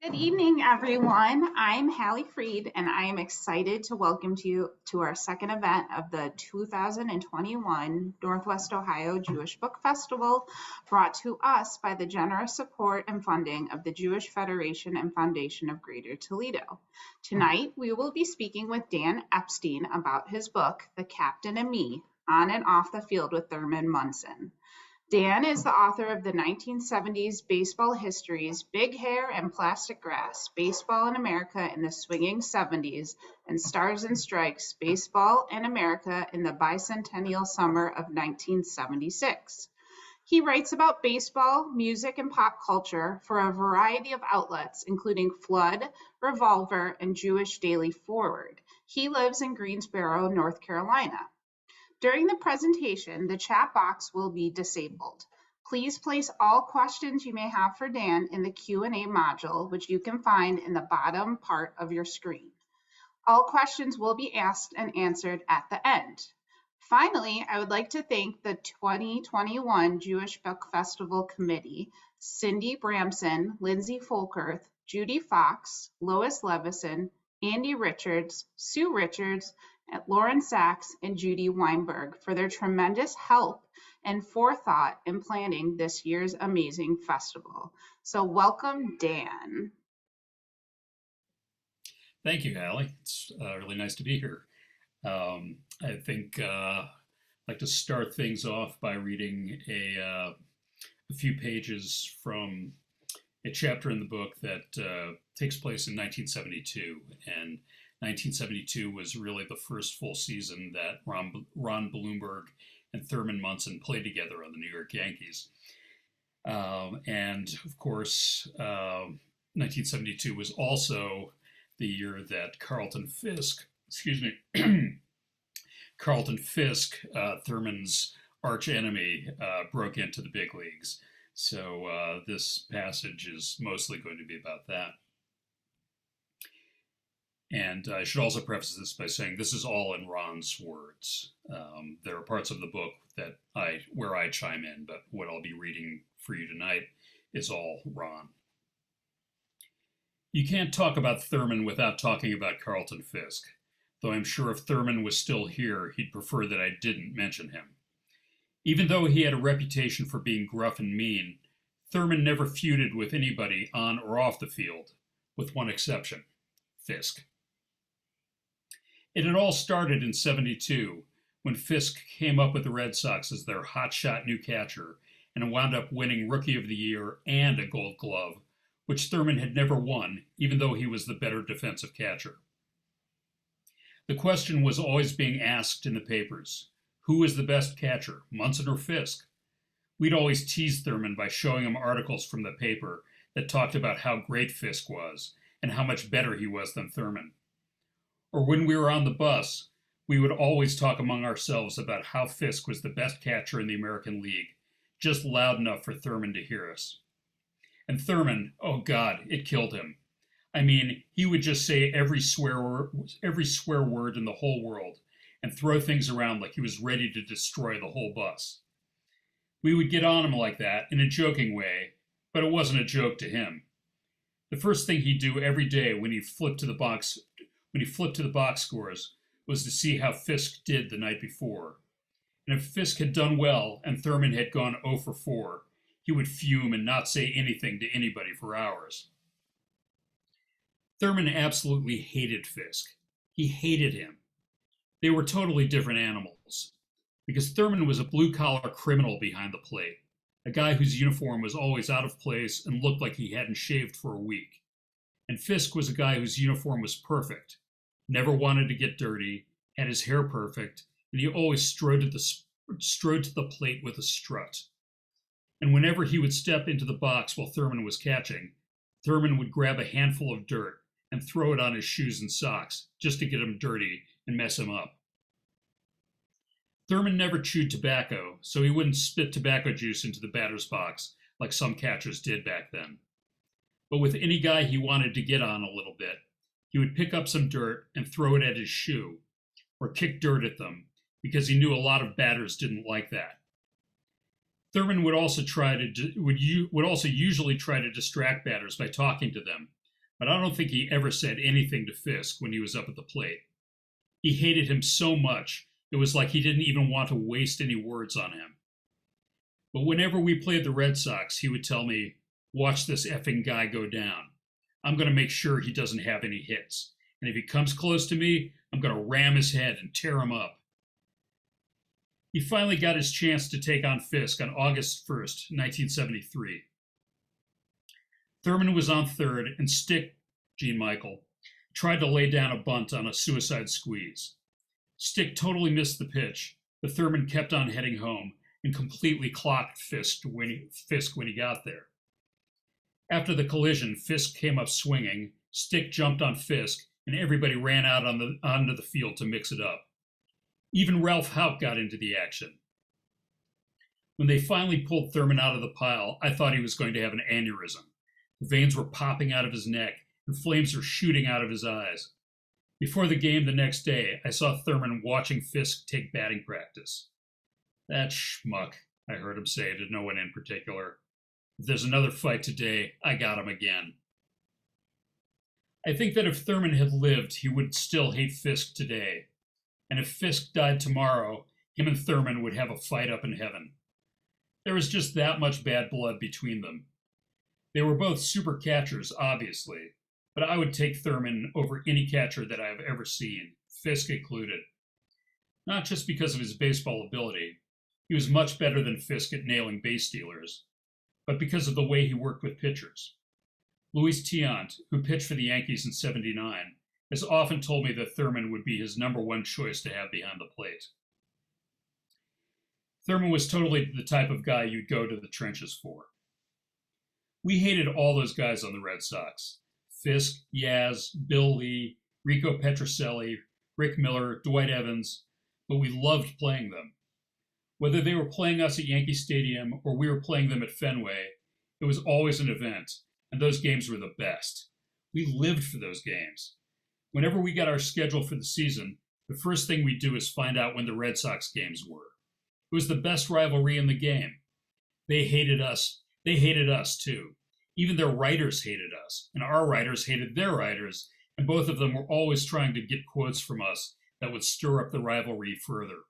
Good evening, everyone. I'm Hallie Freed, and I am excited to welcome you to our second event of the 2021 Northwest Ohio Jewish Book Festival, brought to us by the generous support and funding of the Jewish Federation and Foundation of Greater Toledo. Tonight, we will be speaking with Dan Epstein about his book, The Captain and Me, On and Off the Field with Thurman Munson. Dan is the author of the 1970s baseball histories Big Hair and Plastic Grass, Baseball in America in the Swinging 70s, and Stars and Strikes, Baseball in America in the Bicentennial Summer of 1976. He writes about baseball, music, and pop culture for a variety of outlets, including Flood, Revolver, and Jewish Daily Forward. He lives in Greensboro, North Carolina. During the presentation, the chat box will be disabled. Please place all questions you may have for Dan in the Q&A module, which you can find in the bottom part of your screen. All questions will be asked and answered at the end. Finally, I would like to thank the 2021 Jewish Book Festival Committee, Cindy Bramson, Lindsay Folkerth, Judy Fox, Lois Levison, Andy Richards, Sue Richards, Lauren Sachs, and Judy Weinberg for their tremendous help and forethought in planning this year's amazing festival. So welcome, Dan. Thank you, Hallie. It's really nice to be here. I think I'd like to start things off by reading a few pages from a chapter in the book that takes place in 1972. And 1972 was really the first full season that Ron Blomberg and Thurman Munson played together on the New York Yankees. And of course, 1972 was also the year that Carlton Fisk, Thurman's arch enemy, broke into the big leagues. So this passage is mostly going to be about that. And I should also preface this by saying this is all in Ron's words. There are parts of the book where I chime in, but what I'll be reading for you tonight is all Ron. You can't talk about Thurman without talking about Carlton Fisk, though I'm sure if Thurman was still here, he'd prefer that I didn't mention him. Even though he had a reputation for being gruff and mean, Thurman never feuded with anybody on or off the field, with one exception, Fisk. It had all started in '72, when Fisk came up with the Red Sox as their hotshot new catcher and wound up winning Rookie of the Year and a Gold Glove, which Thurman had never won, even though he was the better defensive catcher. The question was always being asked in the papers, who was the best catcher, Munson or Fisk? We'd always tease Thurman by showing him articles from the paper that talked about how great Fisk was and how much better he was than Thurman. Or when we were on the bus, we would always talk among ourselves about how Fisk was the best catcher in the American League, just loud enough for Thurman to hear us. And Thurman, oh God, it killed him. I mean, he would just say every swear word in the whole world and throw things around like he was ready to destroy the whole bus. We would get on him like that in a joking way, but it wasn't a joke to him. The first thing he'd do every day when he flipped to the box scores was to see how Fisk did the night before. And if Fisk had done well and Thurman had gone 0 for 4, he would fume and not say anything to anybody for hours. Thurman absolutely hated Fisk. He hated him. They were totally different animals, because Thurman was a blue-collar criminal behind the plate, a guy whose uniform was always out of place and looked like he hadn't shaved for a week. And Fisk was a guy whose uniform was perfect, never wanted to get dirty, had his hair perfect, and he always strode to the plate with a strut. And whenever he would step into the box while Thurman was catching, Thurman would grab a handful of dirt and throw it on his shoes and socks just to get him dirty and mess him up. Thurman never chewed tobacco, so he wouldn't spit tobacco juice into the batter's box like some catchers did back then. But with any guy he wanted to get on a little bit, he would pick up some dirt and throw it at his shoe, or kick dirt at them, because he knew a lot of batters didn't like that. Thurman would also usually try to distract batters by talking to them, but I don't think he ever said anything to Fisk when he was up at the plate. He hated him so much, it was like he didn't even want to waste any words on him. But whenever we played the Red Sox, he would tell me, "Watch this effing guy go down. I'm going to make sure he doesn't have any hits. And if he comes close to me, I'm going to ram his head and tear him up." He finally got his chance to take on Fisk on August 1st, 1973. Thurman was on third, and Stick, Gene Michael, tried to lay down a bunt on a suicide squeeze. Stick totally missed the pitch, but Thurman kept on heading home and completely clocked Fisk when he got there. After the collision, Fisk came up swinging, Stick jumped on Fisk, and everybody ran out onto the field to mix it up. Even Ralph Houck got into the action. When they finally pulled Thurman out of the pile, I thought he was going to have an aneurysm. The veins were popping out of his neck, and flames were shooting out of his eyes. Before the game the next day, I saw Thurman watching Fisk take batting practice. "That schmuck," I heard him say to no one in particular. "If there's another fight today, I got him again." I think that if Thurman had lived, he would still hate Fisk today. And if Fisk died tomorrow, him and Thurman would have a fight up in heaven. There was just that much bad blood between them. They were both super catchers, obviously, but I would take Thurman over any catcher that I have ever seen, Fisk included. Not just because of his baseball ability, he was much better than Fisk at nailing base stealers, but because of the way he worked with pitchers. Luis Tiant, who pitched for the Yankees in '79, has often told me that Thurman would be his number one choice to have behind the plate. Thurman was totally the type of guy you'd go to the trenches for. We hated all those guys on the Red Sox. Fisk, Yaz, Bill Lee, Rico Petrocelli, Rick Miller, Dwight Evans, but we loved playing them. Whether they were playing us at Yankee Stadium or we were playing them at Fenway, it was always an event, and those games were the best. We lived for those games. Whenever we got our schedule for the season, the first thing we'd do is find out when the Red Sox games were. It was the best rivalry in the game. They hated us. They hated us too. Even their writers hated us, and our writers hated their writers, and both of them were always trying to get quotes from us that would stir up the rivalry further.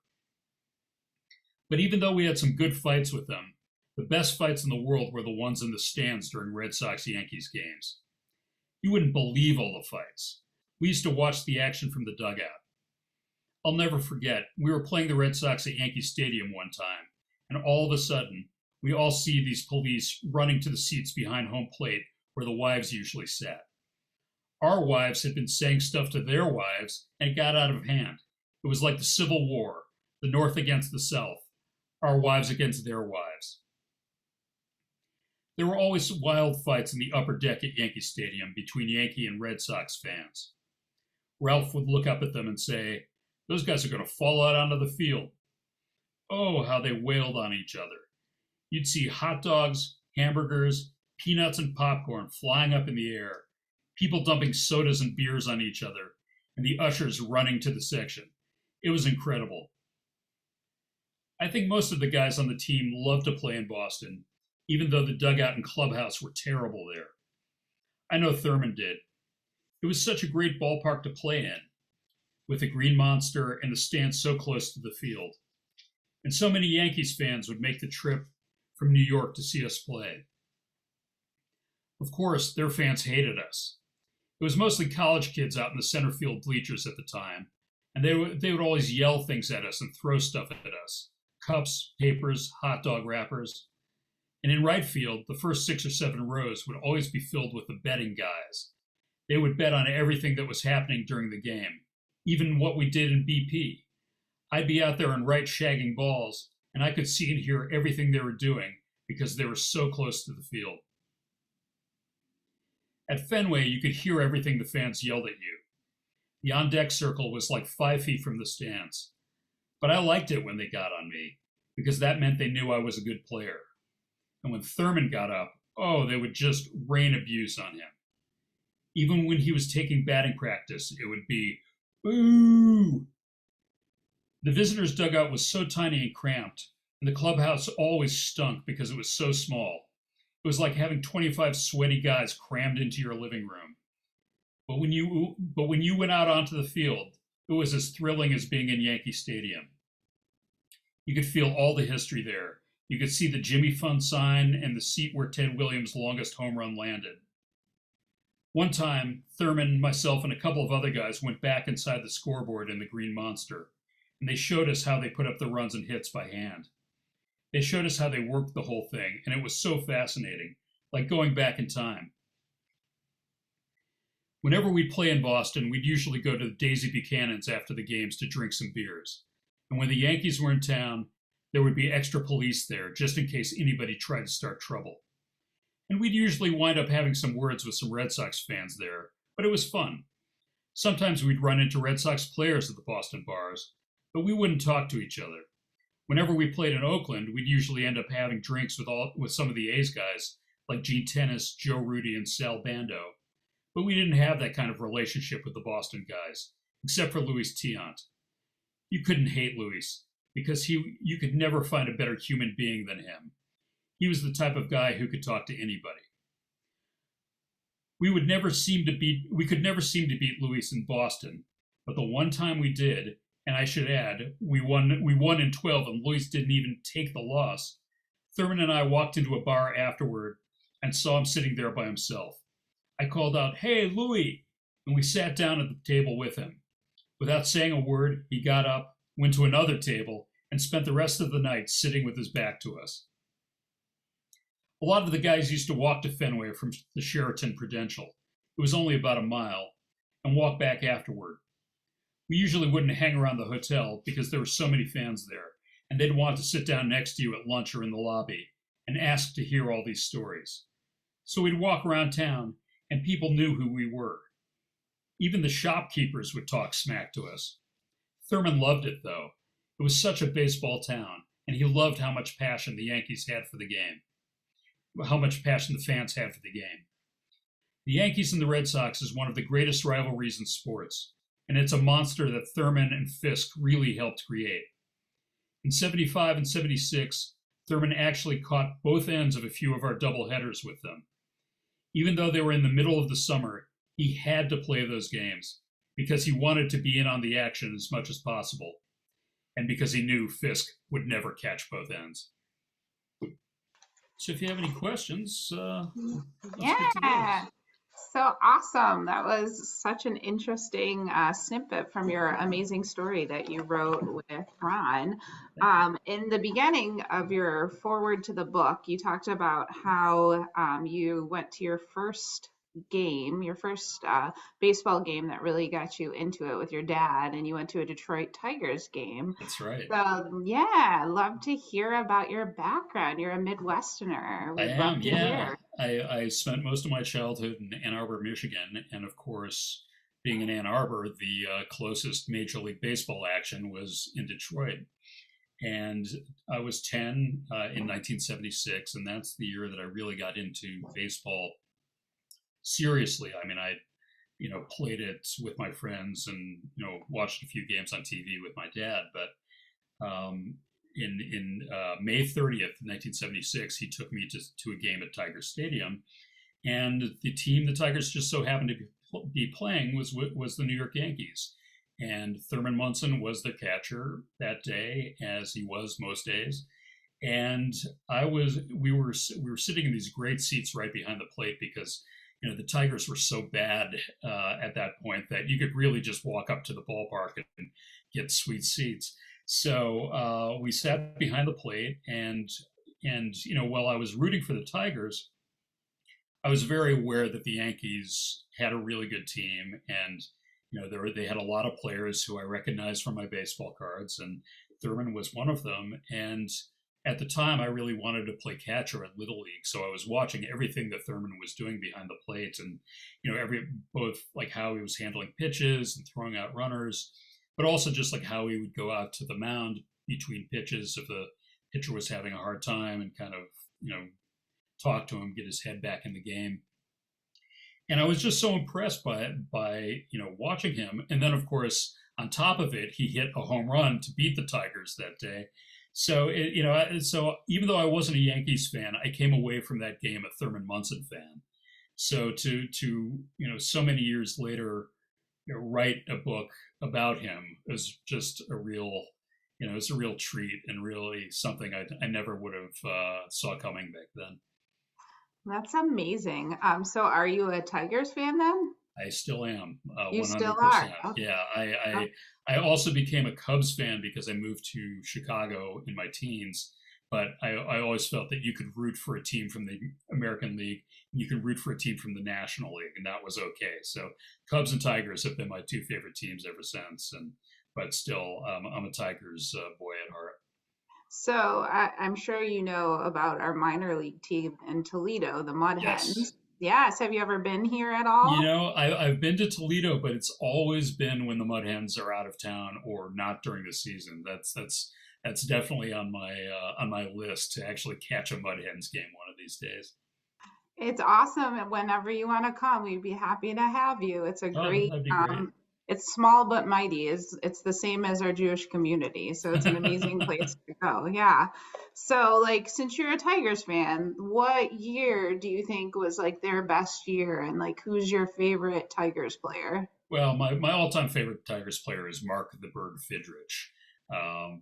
But even though we had some good fights with them, the best fights in the world were the ones in the stands during Red Sox-Yankees games. You wouldn't believe all the fights. We used to watch the action from the dugout. I'll never forget, we were playing the Red Sox at Yankee Stadium one time, and all of a sudden, we all see these police running to the seats behind home plate where the wives usually sat. Our wives had been saying stuff to their wives, and it got out of hand. It was like the Civil War, the North against the South, our wives against their wives. There were always wild fights in the upper deck at Yankee Stadium between Yankee and Red Sox fans. Ralph would look up at them and say, "Those guys are going to fall out onto the field." Oh, how they wailed on each other. You'd see hot dogs, hamburgers, peanuts, and popcorn flying up in the air, people dumping sodas and beers on each other, and the ushers running to the section. It was incredible. I think most of the guys on the team loved to play in Boston, even though the dugout and clubhouse were terrible there. I know Thurman did. It was such a great ballpark to play in, with the Green Monster and the stands so close to the field. And so many Yankees fans would make the trip from New York to see us play. Of course, their fans hated us. It was mostly college kids out in the center field bleachers at the time, and they would always yell things at us and throw stuff at us. Cups, papers, hot dog wrappers. And in right field, the first 6 or 7 rows would always be filled with the betting guys. They would bet on everything that was happening during the game, even what we did in BP. I'd be out there in right shagging balls, and I could see and hear everything they were doing because they were so close to the field. At Fenway, you could hear everything the fans yelled at you. The on-deck circle was like 5 feet from the stands. But I liked it when they got on me, because that meant they knew I was a good player. And when Thurman got up, oh, they would just rain abuse on him. Even when he was taking batting practice, it would be, "Boo!" The visitors' dugout was so tiny and cramped, and the clubhouse always stunk because it was so small. It was like having 25 sweaty guys crammed into your living room. But when you went out onto the field, it was as thrilling as being in Yankee Stadium. You could feel all the history there. You could see the Jimmy Fund sign and the seat where Ted Williams' longest home run landed. One time, Thurman, myself, and a couple of other guys went back inside the scoreboard in the Green Monster, and they showed us how they put up the runs and hits by hand. They showed us how they worked the whole thing, and it was so fascinating, like going back in time. Whenever we'd play in Boston, we'd usually go to Daisy Buchanan's after the games to drink some beers. And when the Yankees were in town, there would be extra police there just in case anybody tried to start trouble. And we'd usually wind up having some words with some Red Sox fans there, but it was fun. Sometimes we'd run into Red Sox players at the Boston bars, but we wouldn't talk to each other. Whenever we played in Oakland, we'd usually end up having drinks with some of the A's guys, like Gene Tennis, Joe Rudy, and Sal Bando. But we didn't have that kind of relationship with the Boston guys, except for Luis Tiant. You couldn't hate Luis, because you could never find a better human being than him. He was the type of guy who could talk to anybody. We could never seem to beat Luis in Boston, but the one time we did, and I should add, we won in 12 and Luis didn't even take the loss. Thurman and I walked into a bar afterward and saw him sitting there by himself. I called out, "Hey, Louie," and we sat down at the table with him. Without saying a word, he got up, went to another table, and spent the rest of the night sitting with his back to us. A lot of the guys used to walk to Fenway from the Sheraton Prudential. It was only about a mile, and walk back afterward. We usually wouldn't hang around the hotel because there were so many fans there, and they'd want to sit down next to you at lunch or in the lobby and ask to hear all these stories. So we'd walk around town, and people knew who we were. Even the shopkeepers would talk smack to us. Thurman loved it, though. It was such a baseball town, and he loved how much passion the Yankees had for the game, how much passion the fans had for the game. The Yankees and the Red Sox is one of the greatest rivalries in sports, and it's a monster that Thurman and Fisk really helped create. In 75 and 76, Thurman actually caught both ends of a few of our doubleheaders with them. Even though they were in the middle of the summer, he had to play those games because he wanted to be in on the action as much as possible, and because he knew Fisk would never catch both ends. So if you have any questions, let's get to Yeah. those. So awesome. That was such an interesting snippet from your amazing story that you wrote with Ron. In the beginning of your foreword to the book, you talked about how you went to your first game, your first baseball game that really got you into it with your dad, and you went to a Detroit Tigers game. That's right. So, yeah, love to hear about your background. You're a Midwesterner. I We'd love am, to yeah. hear. I spent most of my childhood in Ann Arbor, Michigan, and of course, being in Ann Arbor, the closest Major League Baseball action was in Detroit. And I was 10 in 1976, and that's the year that I really got into baseball seriously. I mean, played it with my friends and, watched a few games on TV with my dad. But in May 30th, 1976, he took me to a game at Tiger Stadium. And the team the Tigers just so happened to be playing was the New York Yankees. And Thurman Munson was the catcher that day, as he was most days. And we were sitting in these great seats right behind the plate because the Tigers were so bad at that point that you could really just walk up to the ballpark and get sweet seats. So we sat behind the plate, and while I was rooting for the Tigers, I was very aware that the Yankees had a really good team, and they had a lot of players who I recognized from my baseball cards, and Thurman was one of them. And at the time, I really wanted to play catcher at Little League, so I was watching everything that Thurman was doing behind the plate, and both like how he was handling pitches and throwing out runners, but also just like how he would go out to the mound between pitches if the pitcher was having a hard time and kind of talk to him, get his head back in the game. And I was just so impressed by watching him. And then of course, on top of it, he hit a home run to beat the Tigers that day. So so even though I wasn't a Yankees fan, I came away from that game a Thurman Munson fan. So so many years later, write a book about him is just a real, it's a real treat and really something I never would have saw coming back then. That's amazing. So are you a Tigers fan then? I still am, You still are. 100%. Yeah, Oh, I also became a Cubs fan because I moved to Chicago in my teens. But I always felt that you could root for a team from the American League, and you could root for a team from the National League, and that was okay. So Cubs and Tigers have been my two favorite teams ever since. And but still, I'm a Tigers boy at heart. so I'm sure you know about our minor league team in Toledo, the Mud Yes. Hens. Yes, have you ever been here at all? I've been to Toledo, but it's always been when the Mud Hens are out of town or not during the season. That's definitely on my list to actually catch a Mud Hens game one of these days. It's awesome. And whenever you want to come, we'd be happy to have you. It's a Oh, great, that'd be great. it's small but mighty. It's the same as our Jewish community. So it's an amazing place to go. Yeah. So like since you're a Tigers fan, what year do you think was like their best year? And like who's your favorite Tigers player? Well, my all-time favorite Tigers player is Mark the Bird Fidrich,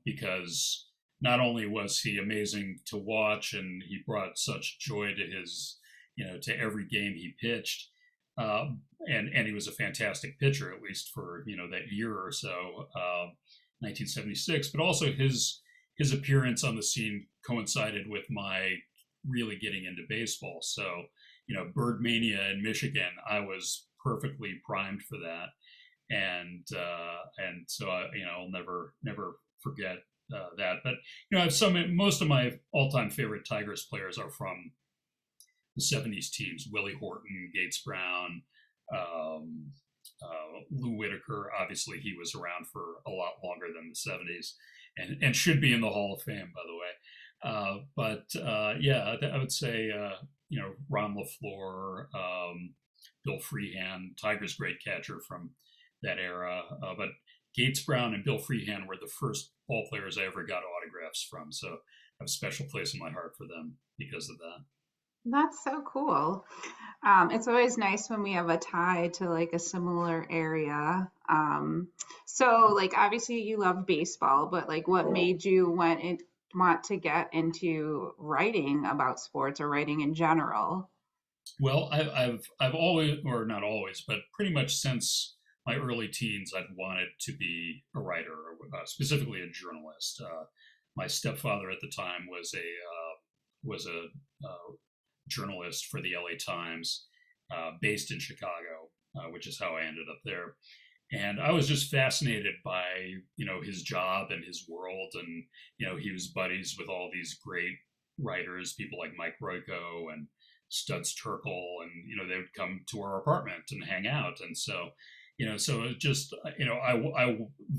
because not only was he amazing to watch and he brought such joy to to every game he pitched, and he was a fantastic pitcher, at least for that year or so, 1976. But also his appearance on the scene coincided with my really getting into baseball. So Bird Mania in Michigan, I was perfectly primed for that, and so I'll never forget that. But I have most of my all time favorite Tigers players are from the '70s teams: Willie Horton, Gates Brown, Lou Whitaker. Obviously, he was around for a lot longer than the '70s, and should be in the Hall of Fame, by the way. Yeah, I would say Ron LaFleur, Bill Freehan, Tiger's great catcher from that era. But Gates Brown and Bill Freehan were the first ball players I ever got autographs from. So I have a special place in my heart for them because of that. That's so cool. It's always nice when we have a tie to like a similar area. So like obviously you love baseball, but like what made you want to get into writing about sports or writing in general? Well, I've always, or not always, but pretty much since my early teens, I've wanted to be a writer, specifically a journalist. My stepfather at the time was a journalist for the LA Times, based in Chicago, which is how I ended up there. And I was just fascinated by his job and his world, and he was buddies with all these great writers, people like Mike Royko and Studs Terkel, and they would come to our apartment and hang out, and so it just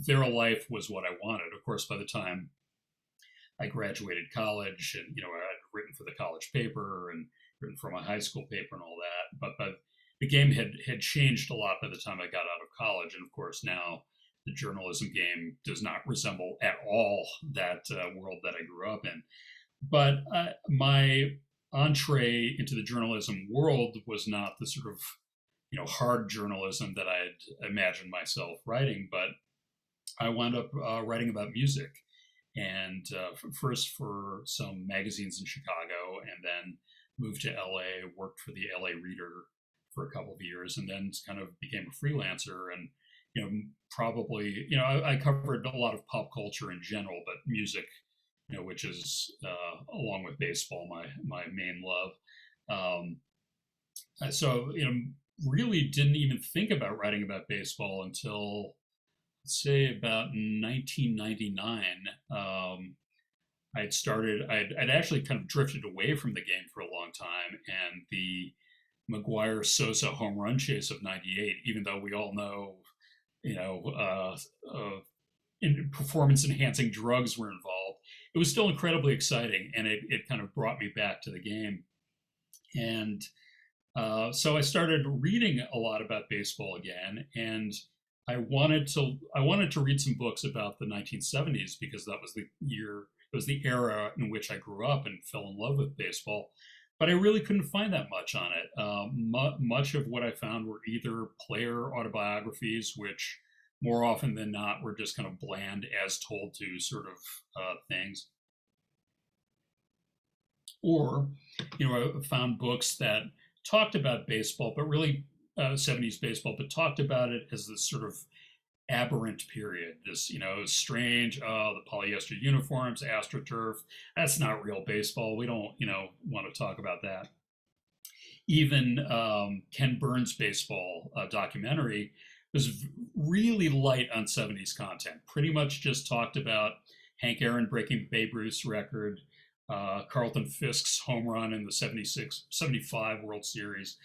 their life was what I wanted. Of course, by the time I graduated college, and I had written for the college paper and written for my high school paper and all that, but the game had changed a lot by the time I got out of college, and of course now the journalism game does not resemble at all that world that I grew up in. But my entree into the journalism world was not the sort of hard journalism that I had imagined myself writing, but I wound up writing about music, and first for some magazines in Chicago, and then moved to LA, worked for the LA Reader for a couple of years, and then kind of became a freelancer. And probably I covered a lot of pop culture in general, but music, which is along with baseball my main love. So really didn't even think about writing about baseball until, let's say, about 1999. I'd actually kind of drifted away from the game for a long time, and the McGuire Sosa home run chase of '98, even though we all know, performance enhancing drugs were involved, it was still incredibly exciting, and it kind of brought me back to the game. And so I started reading a lot about baseball again, and I wanted to read some books about the 1970s because that was the era in which I grew up and fell in love with baseball. but I really couldn't find that much on it. Much of what I found were either player autobiographies, which more often than not were just kind of bland as told to sort of things, or I found books that talked about baseball, but really 70s baseball, but talked about it as this sort of aberrant period, this strange, the polyester uniforms, astroturf, that's not real baseball, we don't want to talk about that. Even Ken Burns' baseball documentary was really light on 70s content, pretty much just talked about Hank Aaron breaking Babe Ruth's record, Carlton Fisk's home run in the 75 World Series,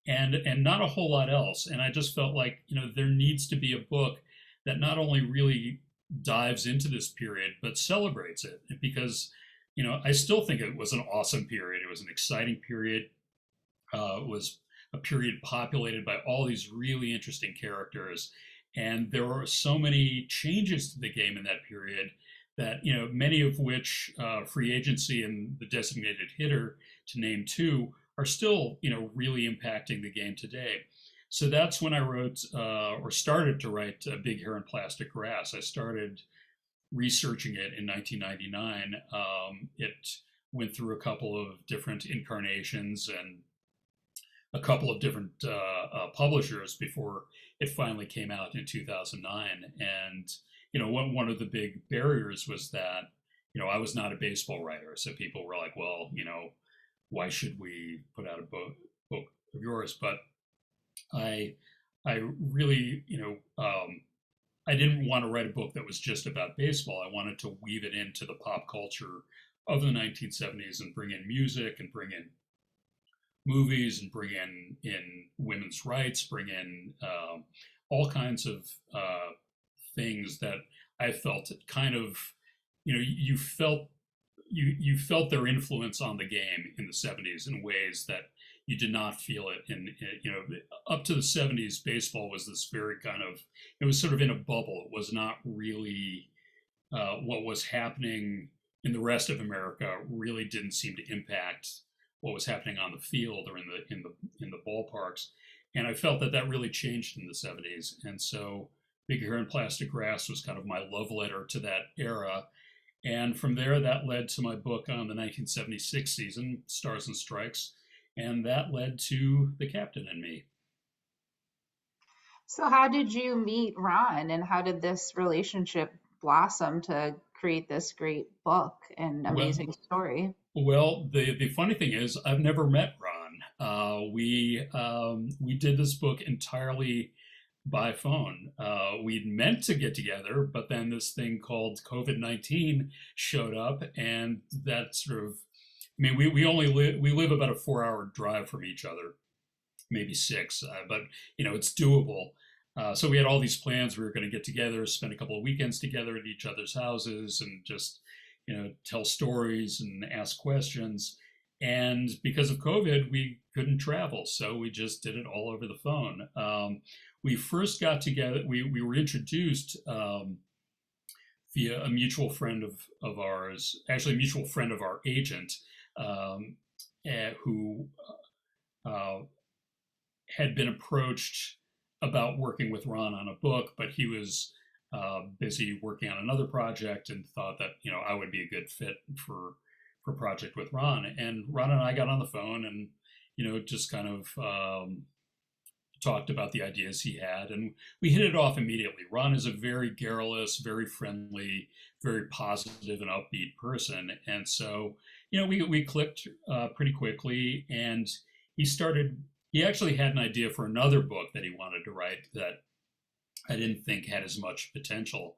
and not a whole lot else. And I just felt like there needs to be a book that not only really dives into this period but celebrates it, because I still think it was an awesome period. It was an exciting period. It was a period populated by all these really interesting characters, and there were so many changes to the game in that period that many of which free agency and the designated hitter, to name two, are still really impacting the game today. So that's when I wrote or started to write Big Hair and Plastic Grass. I started researching it in 1999. It went through a couple of different incarnations and a couple of different publishers before it finally came out in 2009. And one of the big barriers was that I was not a baseball writer, so people were like, well, why should we put out a book of yours? But I really I didn't want to write a book that was just about baseball. I wanted to weave it into the pop culture of the 1970s and bring in music and bring in movies and bring in women's rights, bring in all kinds of things that I felt kind of, you felt their influence on the game in the 70s in ways that you did not feel it in up to the 70s. Baseball was this very kind of, it was sort of in a bubble. It was not really what was happening in the rest of America really didn't seem to impact what was happening on the field or in the ballparks. And I felt that really changed in the 70s. And so Big Hair and Plastic Grass was kind of my love letter to that era. And from there, that led to my book on the 1976 season, Stars and Strikes. And that led to The Captain and Me. So how did you meet Ron, and how did this relationship blossom to create this great book and amazing story? Well, the funny thing is, I've never met Ron. We did this book entirely by phone. We'd meant to get together, but then this thing called COVID-19 showed up, and that sort of, I mean, we live about a 4-hour drive from each other, maybe 6, but it's doable. So we had all these plans. We were going to get together, spend a couple of weekends together at each other's houses, and just tell stories and ask questions. And because of COVID, we couldn't travel, so we just did it all over the phone. We first got together. We were introduced via a mutual friend of ours, actually a mutual friend of our agent, who had been approached about working with Ron on a book, but he was busy working on another project and thought that I would be a good fit for a project with Ron. And Ron and I got on the phone and just kind of talked about the ideas he had, and we hit it off immediately. Ron is a very garrulous, very friendly, very positive and upbeat person, and so we clicked pretty quickly. And he actually had an idea for another book that he wanted to write that I didn't think had as much potential.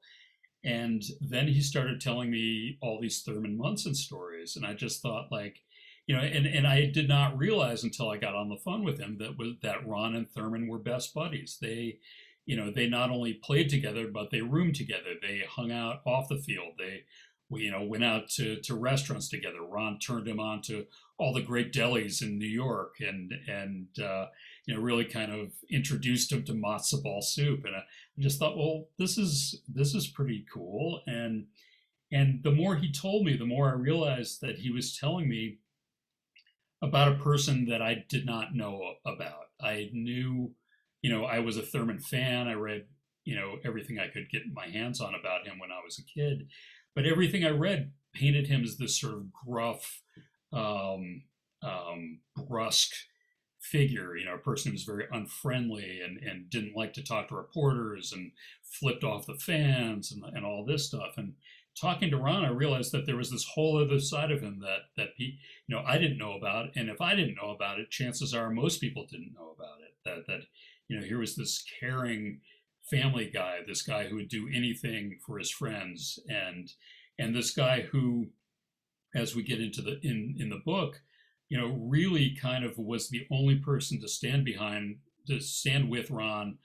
And then he started telling me all these Thurman Munson stories, and I just thought, like, and I did not realize until I got on the phone with him that Ron and Thurman were best buddies. They not only played together, but they roomed together. They hung out off the field. They went out to restaurants together. Ron turned him on to all the great delis in New York, and really kind of introduced him to matzo ball soup. And I just thought, well, this is pretty cool. And the more he told me, the more I realized that he was telling me about a person that I did not know about. I knew, I was a Thurman fan. I read, everything I could get my hands on about him when I was a kid. But everything I read painted him as this sort of gruff, um, brusque figure, a person who was very unfriendly and didn't like to talk to reporters and flipped off the fans and all this stuff. And talking to Ron, I realized that there was this whole other side of him that I didn't know about. And if I didn't know about it, chances are most people didn't know about it. That here was this caring family guy, this guy who would do anything for his friends, and this guy who, as we get into in the book, really kind of was the only person to stand with Ron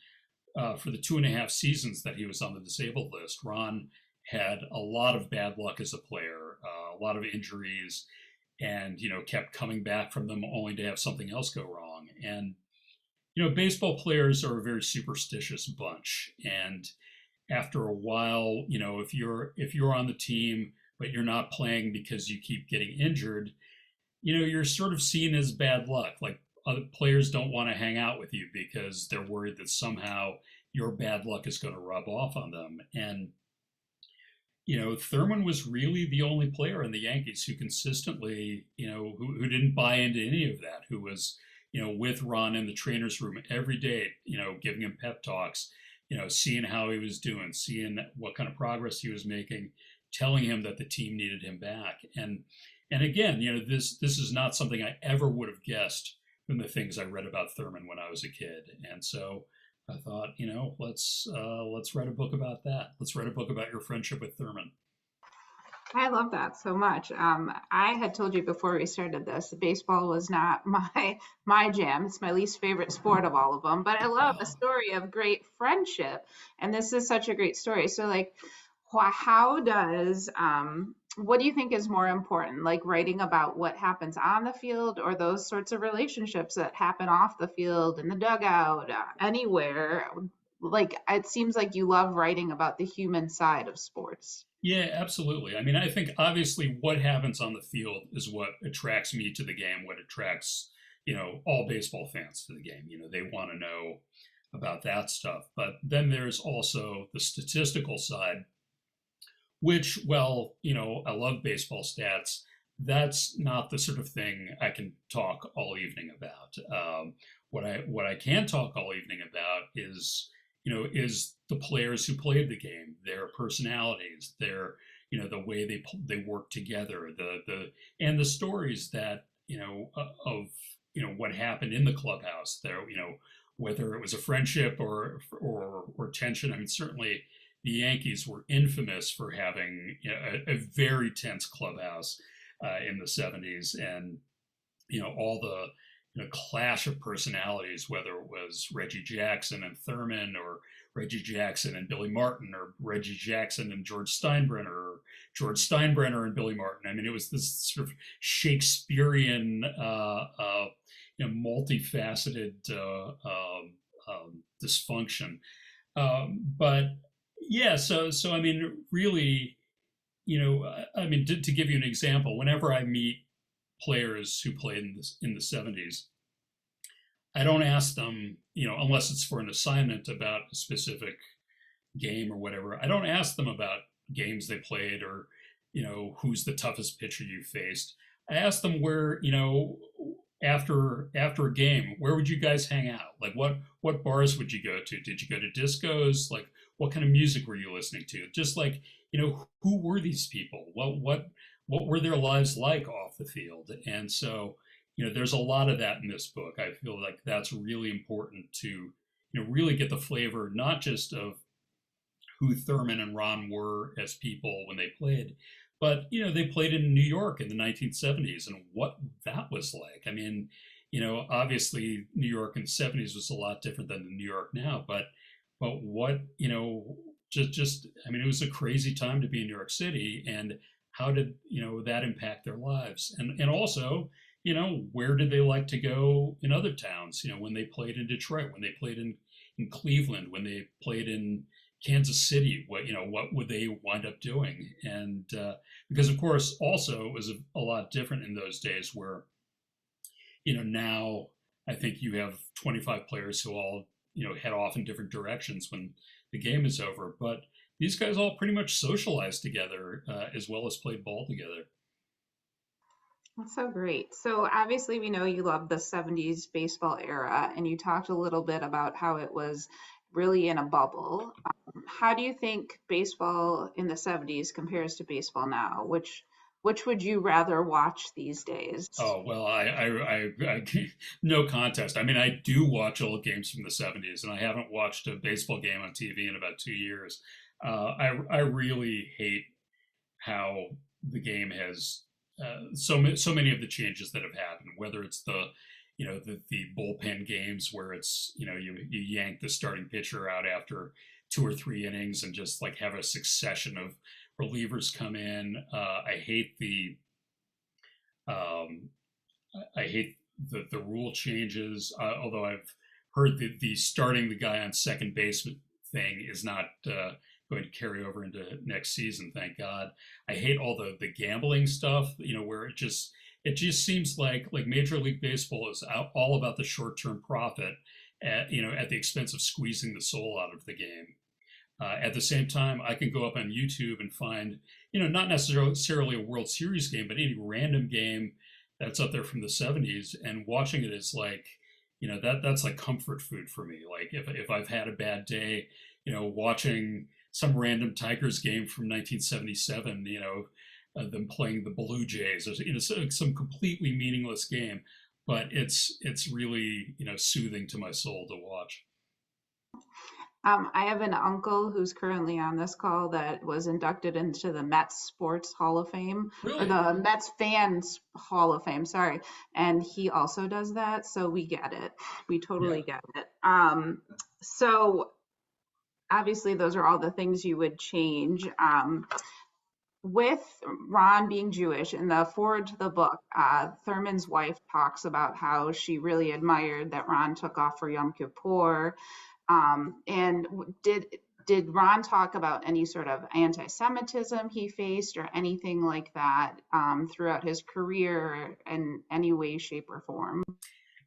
for the 2.5 seasons that he was on the disabled list. Ron had a lot of bad luck as a player, a lot of injuries, and kept coming back from them only to have something else go wrong. And baseball players are a very superstitious bunch, and after a while, if you're on the team but you're not playing because you keep getting injured, you're sort of seen as bad luck. Like, other players don't want to hang out with you because they're worried that somehow your bad luck is going to rub off on them. And Thurman was really the only player in the Yankees who consistently, who didn't buy into any of that, who was, with Ron in the trainer's room every day, giving him pep talks, seeing how he was doing, seeing what kind of progress he was making, telling him that the team needed him back. And again, this is not something I ever would have guessed from the things I read about Thurman when I was a kid. And so I thought, let's write a book about that. Let's write a book about your friendship with Thurman. I love that so much. I had told you before we started this, baseball was not my jam. It's my least favorite sport of all of them, but I love a story of great friendship, and this is such a great story. So, like, how does what do you think is more important, like writing about what happens on the field or those sorts of relationships that happen off the field, in the dugout, anywhere? Like, it seems like you love writing about the human side of sports. Yeah, absolutely. I mean, I think obviously what happens on the field is what attracts me to the game, what attracts, all baseball fans to the game. They want to know about that stuff. But then there's also the statistical side, which, well, I love baseball stats. That's not the sort of thing I can talk all evening about. What I can talk all evening about is the players who played the game, their personalities, their the way they work together, and the stories that of what happened in the clubhouse. There, whether it was a friendship or tension. I mean, certainly the Yankees were infamous for having a very tense clubhouse in the '70s, and all the clash of personalities, whether it was Reggie Jackson and Thurman, or Reggie Jackson and Billy Martin, or Reggie Jackson and George Steinbrenner, or George Steinbrenner and Billy Martin. I mean, it was this sort of Shakespearean, multifaceted dysfunction. But yeah, so I mean, really, I mean, to give you an example, whenever I meet players who played in the '70s, I don't ask them, unless it's for an assignment about a specific game or whatever. I don't ask them about games they played, or who's the toughest pitcher you faced. I ask them where, after a game, where would you guys hang out? Like, what bars would you go to? Did you go to discos? Like, what kind of music were you listening to? Just like, who were these people? What were their lives like off the field? And so, there's a lot of that in this book. I feel like that's really important to, really get the flavor, not just of who Thurman and Ron were as people when they played, but, they played in New York in the 1970s and what that was like. I mean, obviously New York in the '70s was a lot different than the New York now, but what, just, I mean, it was a crazy time to be in New York City, and how did, that impact their lives? And also, where did they like to go in other towns? When they played in Detroit, when they played in Cleveland, when they played in Kansas City, what would they wind up doing? And because of course, also it was a lot different in those days, where now I think you have 25 players who all, head off in different directions when the game is over. But these guys all pretty much socialize together as well as play ball together. That's so great. So obviously we know you love the 70s baseball era, and you talked a little bit about how it was really in a bubble. How do you think baseball in the 70s compares to baseball now? Which would you rather watch these days? Oh well, no contest. I mean, I do watch old games from the '70s, and I haven't watched a baseball game on TV in about 2 years. I really hate how the game has so many of the changes that have happened. Whether it's the bullpen games where it's you yank the starting pitcher out after 2 or 3 innings and just like have a succession of relievers come in. Um, I hate the rule changes. Although I've heard that the starting the guy on second base thing is not going to carry over into next season. Thank God. I hate all the gambling stuff. Where it just seems like Major League Baseball is all about the short term profit at the expense of squeezing the soul out of the game. At the same time, I can go up on YouTube and find, not necessarily a World Series game, but any random game that's up there from the '70s, and watching it is like, that's like comfort food for me. Like if I've had a bad day, watching some random Tigers game from 1977, them playing the Blue Jays, or, some completely meaningless game, but it's really soothing to my soul to watch. I have an uncle who's currently on this call that was inducted into the Mets Sports Hall of Fame, or Really? the Mets Fans Hall of Fame, sorry. And he also does that, so we get it. We Yeah. totally get it. So obviously those are all the things you would change. With Ron being Jewish, in the forward to the book, Thurman's wife talks about how she really admired that Ron took off for Yom Kippur. And did Ron talk about any sort of anti-Semitism he faced or anything like that throughout his career in any way, shape, or form?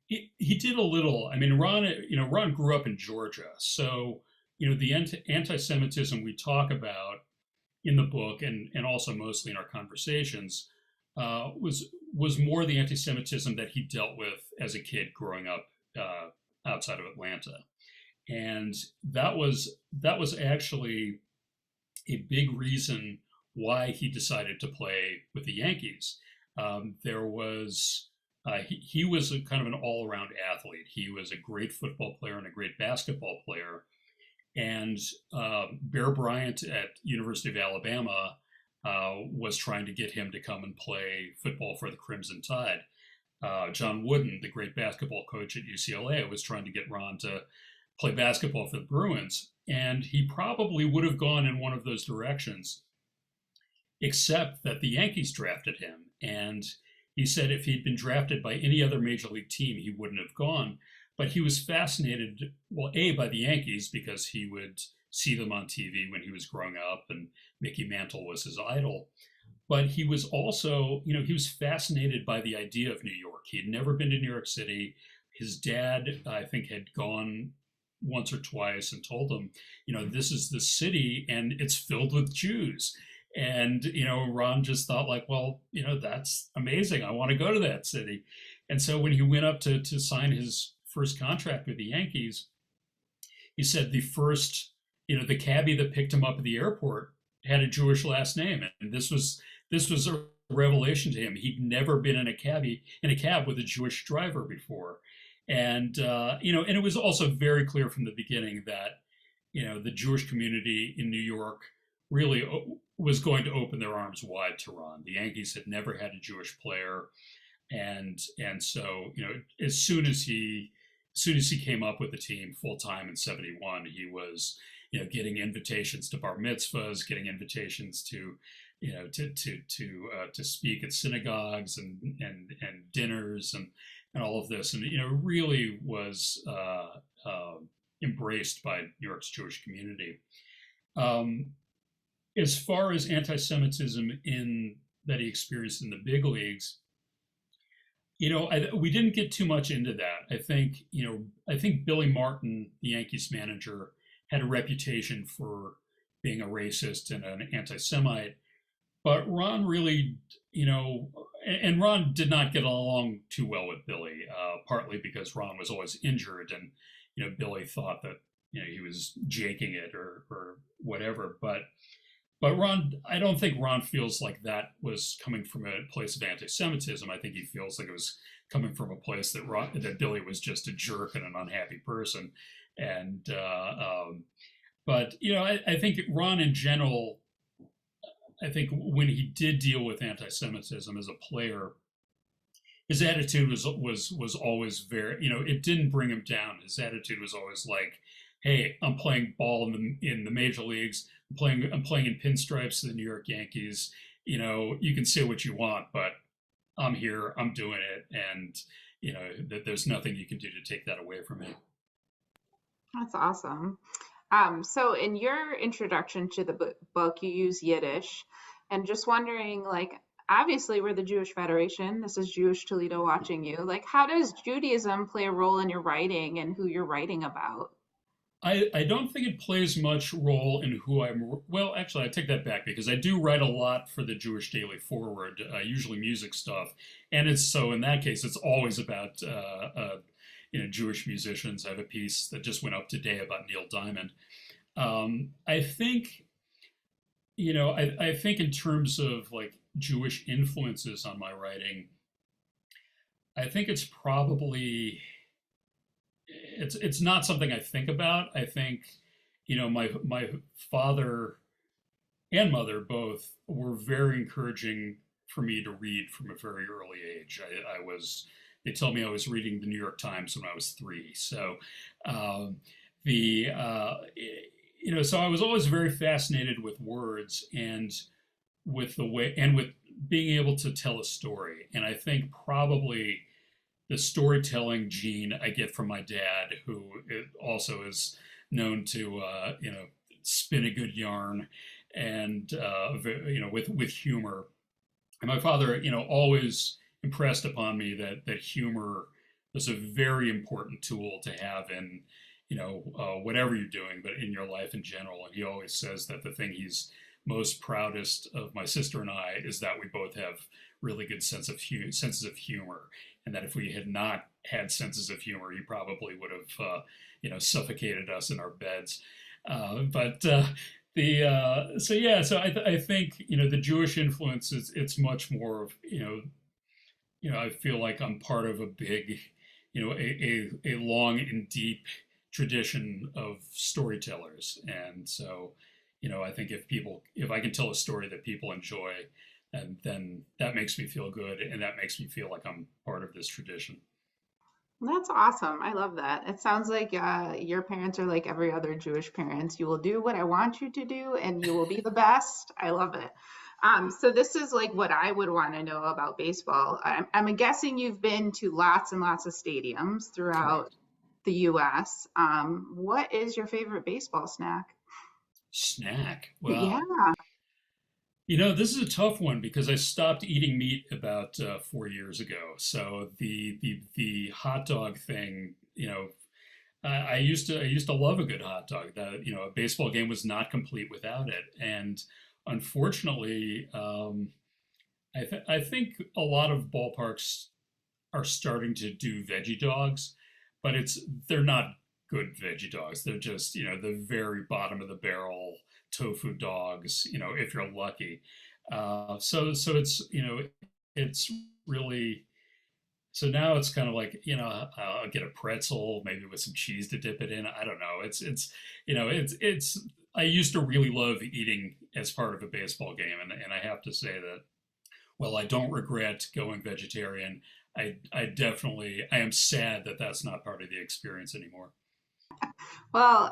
He did a little. I mean, Ron grew up in Georgia, so the anti-Semitism we talk about in the book and also mostly in our conversations was more the anti-Semitism that he dealt with as a kid growing up outside of Atlanta, and that was actually a big reason why he decided to play with the Yankees. There was he was a kind of an all-around athlete. He was a great football player and a great basketball player. And Bear Bryant at University of Alabama was trying to get him to come and play football for the Crimson Tide. John Wooden, the great basketball coach at UCLA, was trying to get Ron to play basketball for the Bruins. And he probably would have gone in one of those directions, except that the Yankees drafted him. And he said if he'd been drafted by any other major league team, he wouldn't have gone. But he was fascinated, well, A, by the Yankees because he would see them on TV when he was growing up, and Mickey Mantle was his idol. But he was also, he was fascinated by the idea of New York. He had never been to New York City. His dad, I think, had gone once or twice and told him, this is the city and it's filled with Jews. And, Ron just thought like, well, that's amazing. I want to go to that city. And so when he went up to sign his first contract with the Yankees, he said the cabbie that picked him up at the airport had a Jewish last name. And this was a revelation to him. He'd never been in a cab with a Jewish driver before. And, and it was also very clear from the beginning that, the Jewish community in New York really was going to open their arms wide to Ron. The Yankees had never had a Jewish player. And so, as soon as he came up with the team full time in '71, he was, getting invitations to bar mitzvahs, getting invitations to, to speak at synagogues and dinners and all of this, and really was embraced by New York's Jewish community. Um, as far as anti-Semitism in that he experienced in the big leagues, We didn't get too much into that. I think Billy Martin, the Yankees manager, had a reputation for being a racist and an anti-Semite, but Ron really, and Ron did not get along too well with Billy, partly because Ron was always injured, and Billy thought that he was jaking it or whatever. But Ron, I don't think Ron feels like that was coming from a place of anti-Semitism. I think he feels like it was coming from a place that Billy was just a jerk and an unhappy person. And but I think Ron in general, I think when he did deal with anti-Semitism as a player, his attitude was always very, it didn't bring him down. His attitude was always like, hey, I'm playing ball in the major leagues. I'm playing in pinstripes in the New York Yankees. You can say what you want, but I'm here, I'm doing it, and that there's nothing you can do to take that away from me. That's awesome. So in your introduction to the book, you use Yiddish, and just wondering, like, obviously we're the Jewish Federation. This is Jewish Toledo watching you. Like, how does Judaism play a role in your writing and who you're writing about? I don't think it plays much role in who I'm. Well, actually, I take that back because I do write a lot for the Jewish Daily Forward, usually music stuff, and it's so in that case, it's always about Jewish musicians. I have a piece that just went up today about Neil Diamond. I think I think in terms of like Jewish influences on my writing, I think it's not something I think about. I think, my father and mother both were very encouraging for me to read from a very early age. They told me I was reading the New York Times when I was 3. So, the, so I was always very fascinated with words and with the way, and with being able to tell a story. And I think probably the storytelling gene I get from my dad, who also is known to spin a good yarn, and with humor. And my father, always impressed upon me that humor was a very important tool to have in whatever you're doing, but in your life in general. And he always says that the thing he's most proudest of my sister and I is that we both have really good senses of humor, and that if we had not had senses of humor, he probably would have suffocated us in our beds. But the so yeah, so I think the Jewish influence is it's much more of I feel like I'm part of a big a long and deep tradition of storytellers, and so I think if I can tell a story that people enjoy, and then that makes me feel good, and that makes me feel like I'm part of this tradition. That's awesome. I love that. It sounds like your parents are like every other Jewish parents. You will do what I want you to do, and you will be the best. I love it. So this is like what I would want to know about baseball. I'm guessing you've been to lots and lots of stadiums throughout Correct. the U.S. What is your favorite baseball snack? Snack. Yeah. Wow. This is a tough one because I stopped eating meat about 4 years ago. So the hot dog thing, I used to love a good hot dog. That a baseball game was not complete without it. And unfortunately, I think a lot of ballparks are starting to do veggie dogs, but they're not good veggie dogs. They're just the very bottom of the barrel tofu dogs. If you're lucky. So it's really, so now it's kind of like I'll get a pretzel maybe with some cheese to dip it in. I don't know. It's I used to really love eating as part of a baseball game, and I have to say that, well, I don't regret going vegetarian. I am sad that that's not part of the experience anymore. Well,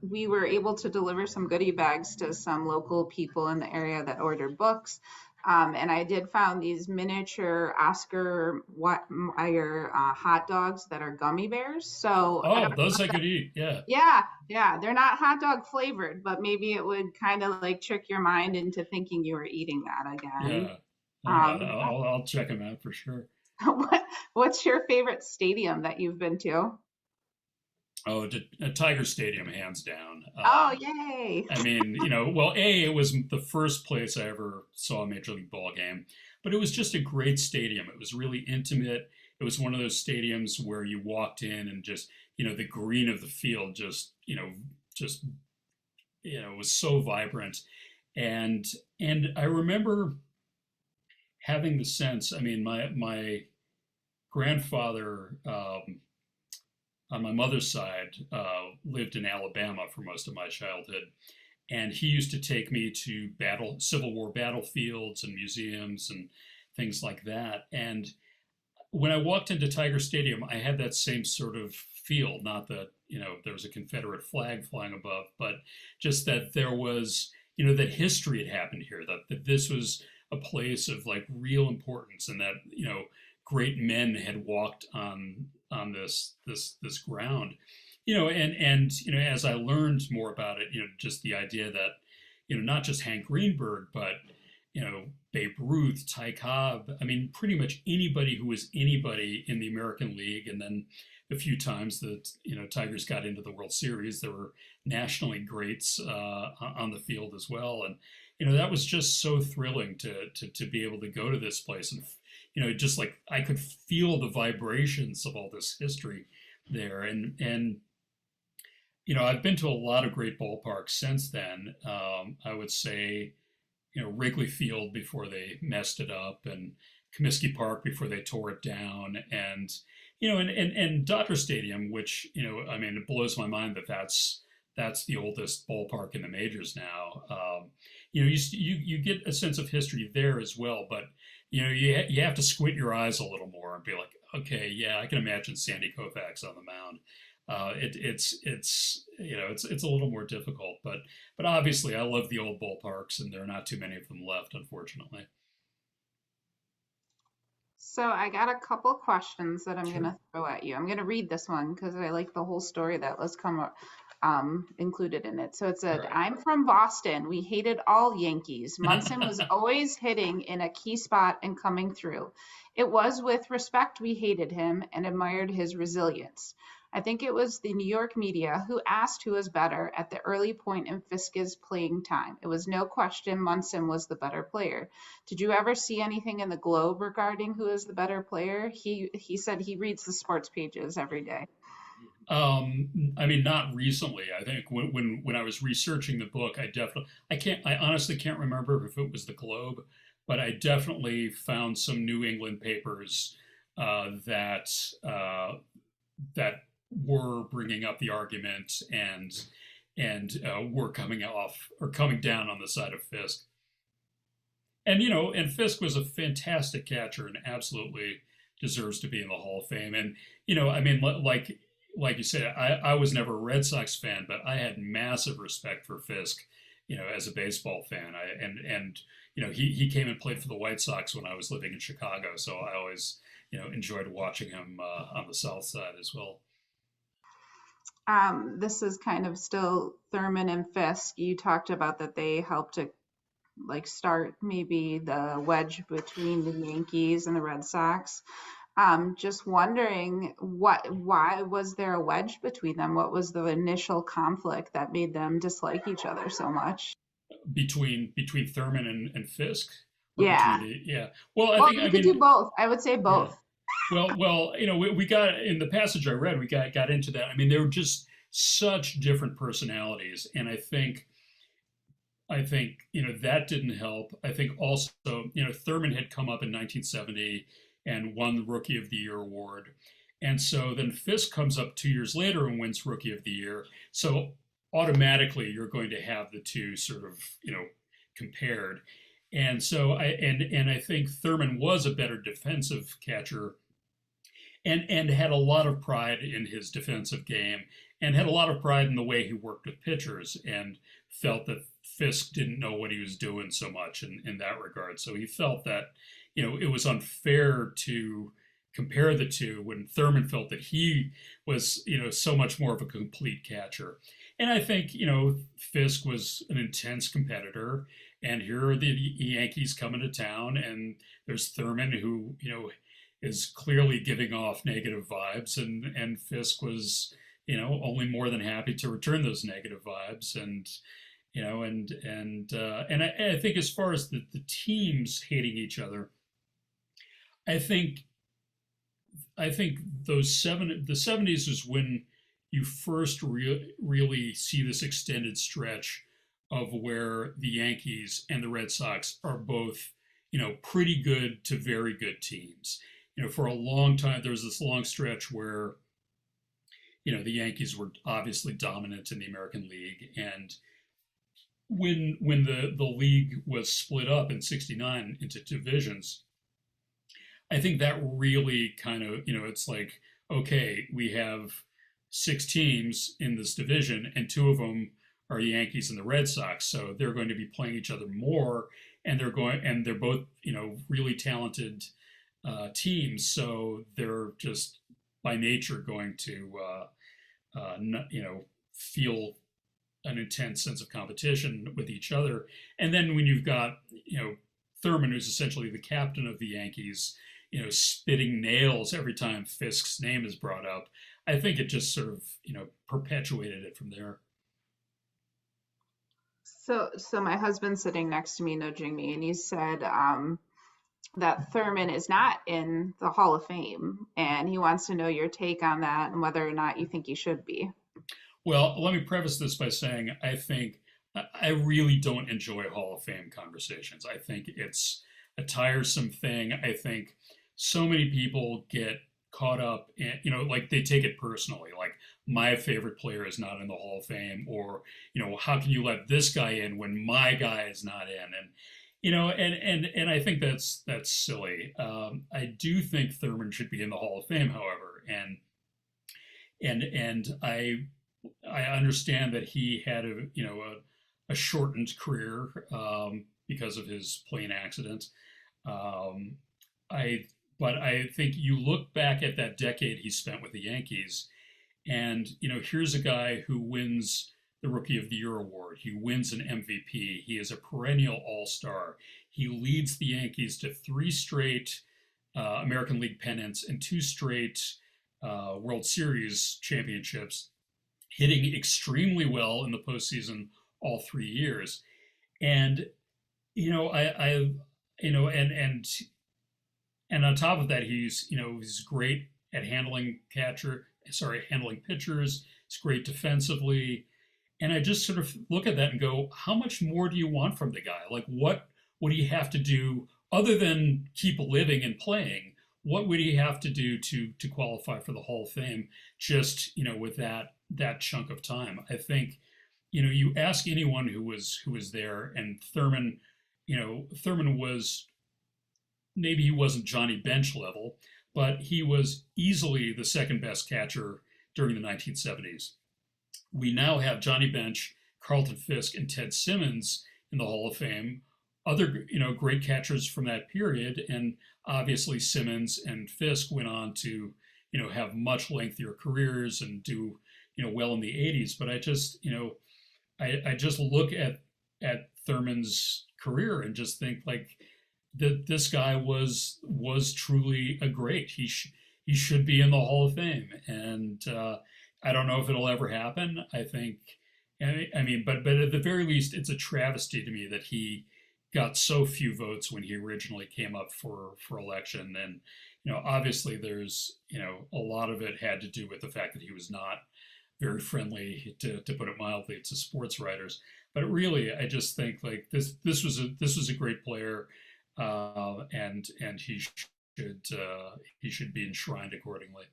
we were able to deliver some goodie bags to some local people in the area that ordered books. And I did found these miniature Oscar Mayer hot dogs that are gummy bears. So I Oh, don't know those if I that, could eat. Yeah, yeah, yeah, they're not hot dog flavored, but maybe it would kind of like trick your mind into thinking you were eating that again. yeah. Um, I'll check them out for sure. What's your favorite stadium that you've been to? Oh, Tiger Stadium, hands down. Oh, yay. I mean, well, it was the first place I ever saw a Major League ball game, but it was just a great stadium. It was really intimate. It was one of those stadiums where you walked in and just, the green of the field just, was so vibrant. And I remember having the sense, I mean, my grandfather, on my mother's side, lived in Alabama for most of my childhood, and he used to take me to Civil War battlefields and museums and things like that. And when I walked into Tiger Stadium, I had that same sort of feel. Not that there was a Confederate flag flying above, but just that there was that history had happened here. That this was a place of like real importance, and that great men had walked on this ground. And as I learned more about it, just the idea that not just Hank Greenberg, but Babe Ruth, Ty Cobb. I mean, pretty much anybody who was anybody in the American League, and then the few times that Tigers got into the World Series, there were National League greats on the field as well, and that was just so thrilling to be able to go to this place and just like I could feel the vibrations of all this history there, and I've been to a lot of great ballparks since then. I would say Wrigley Field before they messed it up, and Comiskey Park before they tore it down, and and Dodger Stadium, which I mean, it blows my mind that that's the oldest ballpark in the majors now. You get a sense of history there as well, but you have to squint your eyes a little more and be like, okay, yeah, I can imagine Sandy Koufax on the mound. It's a little more difficult, but obviously I love the old ballparks, and there are not too many of them left, unfortunately. So I got a couple questions that I'm Sure. gonna throw at you. I'm gonna read this one because I like the whole story that was included in it. So it All said, right. "I'm from Boston. We hated all Yankees. Munson was always hitting in a key spot and coming through. It was with respect we hated him and admired his resilience. I think it was the New York media who asked who was better at the early point in Fiska's playing time. It was no question Munson was the better player. Did you ever see anything in the Globe regarding who is the better player? He said he reads the sports pages every day." I mean, not recently. I think when I was researching the book, I honestly can't remember if it was the Globe, but I definitely found some New England papers that that were bringing up the argument, and were coming off or coming down on the side of Fisk. And and Fisk was a fantastic catcher and absolutely deserves to be in the Hall of Fame. And I mean, like you said, I was never a Red Sox fan, but I had massive respect for Fisk, as a baseball fan. And he came and played for the White Sox when I was living in Chicago, so I always enjoyed watching him on the South Side as well. This is kind of still Thurman and Fisk. You talked about that they helped to like start maybe the wedge between the Yankees and the Red Sox. Just wondering why was there a wedge between them? What was the initial conflict that made them dislike each other so much? Between Thurman and Fisk, or between Yeah. the yeah. Well, Well, I you could do mean, both. I would say yeah. both. Well, we got in the passage I read, we got into that. I mean, they were just such different personalities, and I think that didn't help. I think also Thurman had come up in 1970 and won the Rookie of the Year award, and so then Fisk comes up 2 years later and wins Rookie of the Year. So automatically you're going to have the two sort of compared, and so I think Thurman was a better defensive catcher, and had a lot of pride in his defensive game, and had a lot of pride in the way he worked with pitchers, and felt that Fisk didn't know what he was doing so much in that regard. So he felt that it was unfair to compare the two when Thurman felt that he was so much more of a complete catcher. And I think Fisk was an intense competitor, and here are the Yankees coming to town, and there's Thurman who is clearly giving off negative vibes, and Fisk was, only more than happy to return those negative vibes, and I think as far as the teams hating each other, I think I think the 70s is when you first really see this extended stretch of where the Yankees and the Red Sox are both, pretty good to very good teams. For a long time, there was this long stretch where, the Yankees were obviously dominant in the American League. And when the league was split up in 69 into divisions, I think that really kind of, it's like, okay, we have six teams in this division, and two of them are the Yankees and the Red Sox. So they're going to be playing each other more, and they're both, really talented teams. So they're just by nature going to, feel an intense sense of competition with each other. And then when you've got, Thurman, who's essentially the captain of the Yankees, spitting nails every time Fisk's name is brought up, I think it just sort of, perpetuated it from there. So my husband's sitting next to me, nudging me, and he said that Thurman is not in the Hall of Fame, and he wants to know your take on that and whether or not you think he should be. Well, let me preface this by saying I really don't enjoy Hall of Fame conversations. I think it's a tiresome thing. I think so many people get caught up in, like they take it personally. Like my favorite player is not in the Hall of Fame, or, how can you let this guy in when my guy is not in? And, and I think that's silly. I do think Thurman should be in the Hall of Fame, however, and I understand that he had a shortened career because of his plane accident. Um, I but I think you look back at that decade he spent with the Yankees, and here's a guy who wins the Rookie of the Year award. He wins an MVP. He is a perennial All-Star. He leads the Yankees to three straight American League pennants and two straight World Series championships, hitting extremely well in the postseason all 3 years. And I and on top of that, he's great at handling pitchers. He's great defensively. And I just sort of look at that and go, how much more do you want from the guy? Like, what would he have to do other than keep living and playing? What would he have to do to qualify for the Hall of Fame? Just with that chunk of time, I think you ask anyone who was there, and Thurman was, maybe he wasn't Johnny Bench level, but he was easily the second best catcher during the 1970s. We now have Johnny Bench, Carlton Fisk, and Ted Simmons in the Hall of Fame. Other, great catchers from that period, and obviously Simmons and Fisk went on to, have much lengthier careers and do, well in the 80s. But I just look at Thurman's career and just think like that this guy was truly a great. He should be in the Hall of Fame, and I don't know if it'll ever happen. I think, I mean, but at the very least, it's a travesty to me that he got so few votes when he originally came up for election. And obviously there's a lot of it had to do with the fact that he was not very friendly, to put it mildly, to sports writers. But really, I just think like this was a great player, and he should be enshrined accordingly.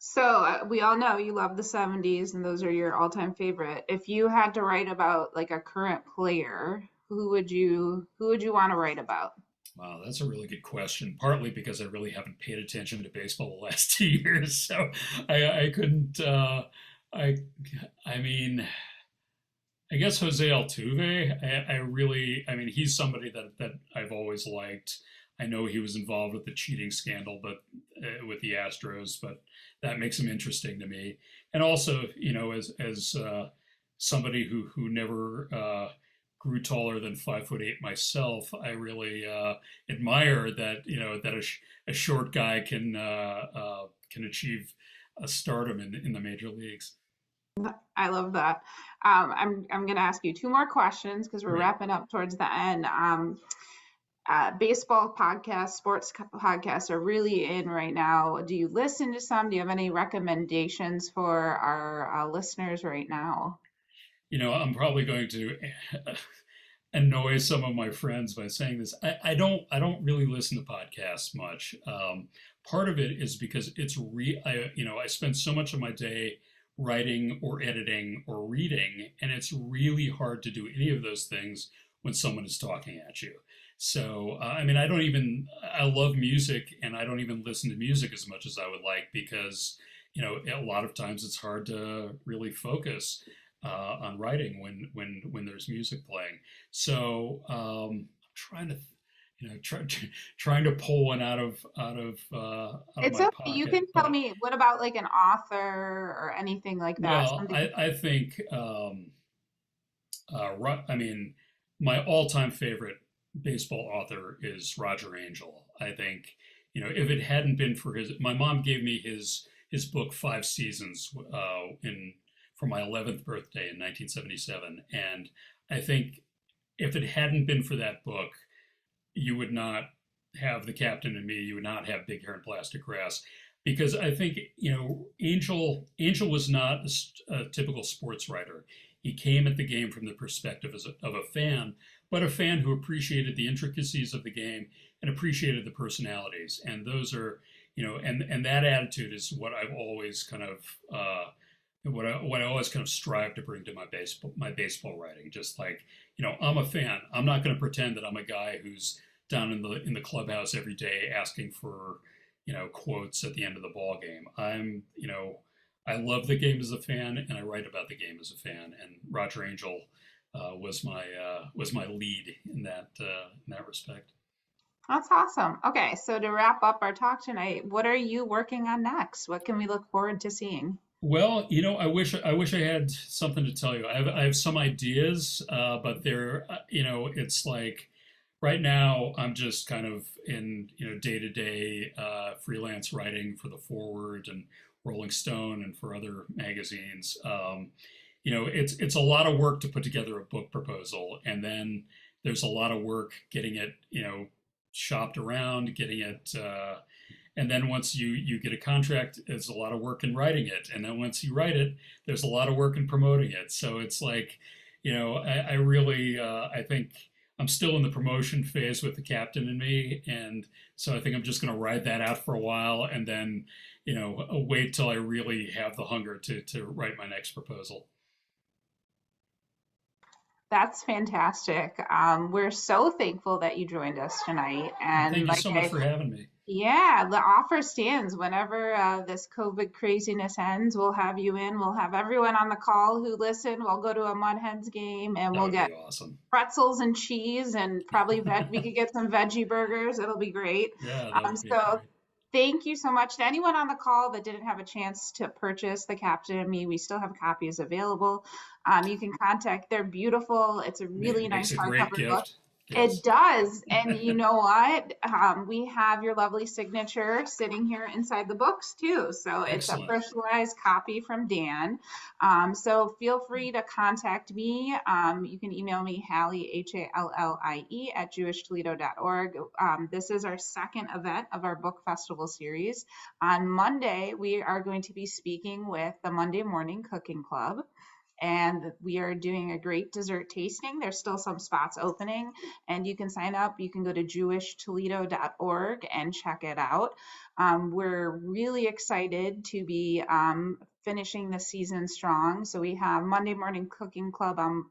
So we all know you love the 70s and those are your all-time favorite. If you had to write about like a current player, who would you want to write about? Wow, that's a really good question. Partly because I really haven't paid attention to baseball the last 2 years, so I couldn't. I mean, I guess Jose Altuve. I mean, he's somebody that I've always liked. I know he was involved with the cheating scandal, but with the Astros, but that makes him interesting to me. And also, as somebody who never grew taller than 5'8" myself, I really admire that that a short guy can achieve a stardom in the major leagues. I love that. I'm going to ask you two more questions because we're Great. wrapping up towards the end. Baseball podcasts, podcasts are really in right now. Do you listen to some? Do you have any recommendations for our listeners right now? I'm probably going to annoy some of my friends by saying this. I don't really listen to podcasts much. Part of it is because I spend so much of my day writing or editing or reading, and it's really hard to do any of those things when someone is talking at you. So I mean, I love music, and I don't even listen to music as much as I would like because a lot of times it's hard to really focus on writing when there's music playing. So I'm trying to, trying to pull one out of It's my okay. You can pocket. tell But me what about like an author or anything like that? well, Something. I think I mean my all-time favorite baseball author is Roger Angell. I think if it hadn't been for my mom gave me his book Five Seasons in for my 11th birthday in 1977, and I think if it hadn't been for that book, you would not have The Captain and Me. You would not have Big Hair and Plastic Grass, because I think Angel was not a typical sports writer. He came at the game from the perspective of a fan, but a fan who appreciated the intricacies of the game and appreciated the personalities. And those are, and that attitude is what I've always kind of what I always kind of strive to bring to my baseball writing. Just like, I'm a fan. I'm not going to pretend that I'm a guy who's down in the clubhouse every day asking for quotes at the end of the ball game. I love the game as a fan, and I write about the game as a fan. And Roger Angell was my lead in that respect. That's awesome. Okay, so to wrap up our talk tonight, what are you working on next? What can we look forward to seeing? Well, I wish I had something to tell you. I have some ideas, but it's like right now I'm just kind of in day to day freelance writing for the Forward and Rolling Stone and for other magazines. It's a lot of work to put together a book proposal, and then there's a lot of work getting it shopped around, getting it. And then once you get a contract, there's a lot of work in writing it. And then once you write it, there's a lot of work in promoting it. So it's like, I really, I think I'm still in the promotion phase with The Captain and Me. And so I think I'm just going to ride that out for a while and then, wait till I really have the hunger to write my next proposal. That's fantastic. We're so thankful that you joined us tonight. And And thank you so much for having me. yeah, the offer stands. Whenever this COVID craziness ends, we'll have you in. We'll have everyone on the call who listen. We'll go to a Mudheads game and That we'll would get be awesome. pretzels and cheese and probably we could get some veggie burgers. It'll be great. Yeah, that would be So great. thank you so much to anyone on the call that didn't have a chance to purchase The Captain and Me. We still have copies available. You can contact. They're beautiful. It's a really nice Makes a great hardcover book. gift. It Yes, does. And you know what? We have your lovely signature sitting here inside the books too. So it's a excellent. personalized copy from Dan. So feel free to contact me. You can email me, Hallie, Hallie, at jewishtoledo.org. This is our second event of our book festival series. On Monday, we are going to be speaking with the Monday Morning Cooking Club, and we are doing a great dessert tasting. There's still some spots opening, and you can sign up. You can go to jewishtoledo.org and check it out. We're really excited to be finishing the season strong. So we have Monday Morning Cooking Club on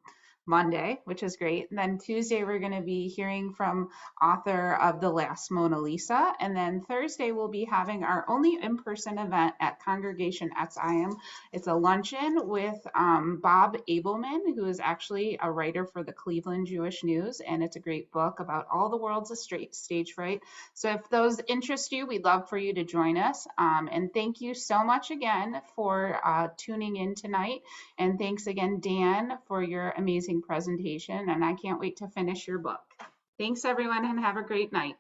Monday, which is great. And then Tuesday, we're going to be hearing from author of The Last Mona Lisa. And then Thursday, we'll be having our only in-person event at Congregation SIM. It's a luncheon with Bob Abelman, who is actually a writer for the Cleveland Jewish News. And it's a great book about all the worlds of stage fright. So if those interest you, we'd love for you to join us. And thank you so much again for tuning in tonight. And thanks again, Dan, for your amazing amazing presentation, and I can't wait to finish your book. Thanks, everyone, and have a great night.